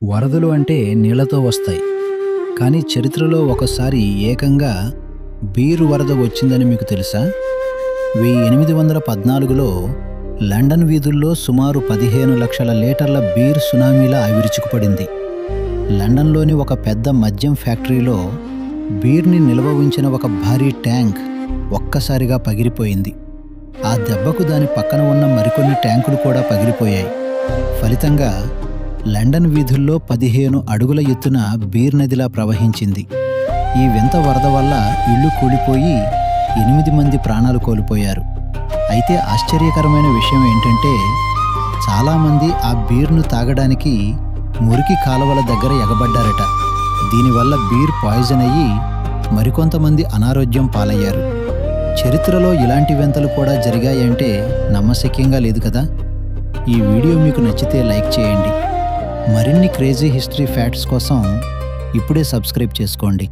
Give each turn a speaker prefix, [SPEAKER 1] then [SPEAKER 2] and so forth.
[SPEAKER 1] వరదలు అంటే నీళ్లతో వస్తాయి. కానీ చరిత్రలో ఒకసారి ఏకంగా బీర్ వరద వచ్చిందని మీకు తెలుసా? 1814లో లండన్ వీధుల్లో సుమారు 15 లక్షల లీటర్ల బీర్ సునామీలా విరుచుకుపడింది. లండన్లోని ఒక పెద్ద మద్యం ఫ్యాక్టరీలో బీర్ని నిల్వ ఉంచిన ఒక భారీ ట్యాంక్ ఒక్కసారిగా పగిలిపోయింది. ఆ దెబ్బకు దాని పక్కన ఉన్న మరికొన్ని ట్యాంకులు కూడా పగిలిపోయాయి. ఫలితంగా లండన్ వీధుల్లో 15 అడుగుల ఎత్తున బీర్ నదిలా ప్రవహించింది. ఈ వింత వరద వల్ల ఇళ్లు కూలిపోయి 8 మంది ప్రాణాలు కోల్పోయారు. అయితే ఆశ్చర్యకరమైన విషయం ఏంటంటే, చాలామంది ఆ బీర్ను తాగడానికి మురికి కాలువల దగ్గర ఎగబడ్డారట. దీనివల్ల బీర్ పాయిజన్ అయ్యి మరికొంతమంది అనారోగ్యం పాలయ్యారు. చరిత్రలో ఇలాంటి వింతలు కూడా జరిగాయంటే నమ్మశక్యంగా లేదు కదా. ఈ వీడియో మీకు నచ్చితే లైక్ చేయండి. మరిన్ని క్రేజీ హిస్టరీ ఫ్యాక్ట్స్ కోసం ఇప్పుడే సబ్స్క్రైబ్ చేసుకోండి.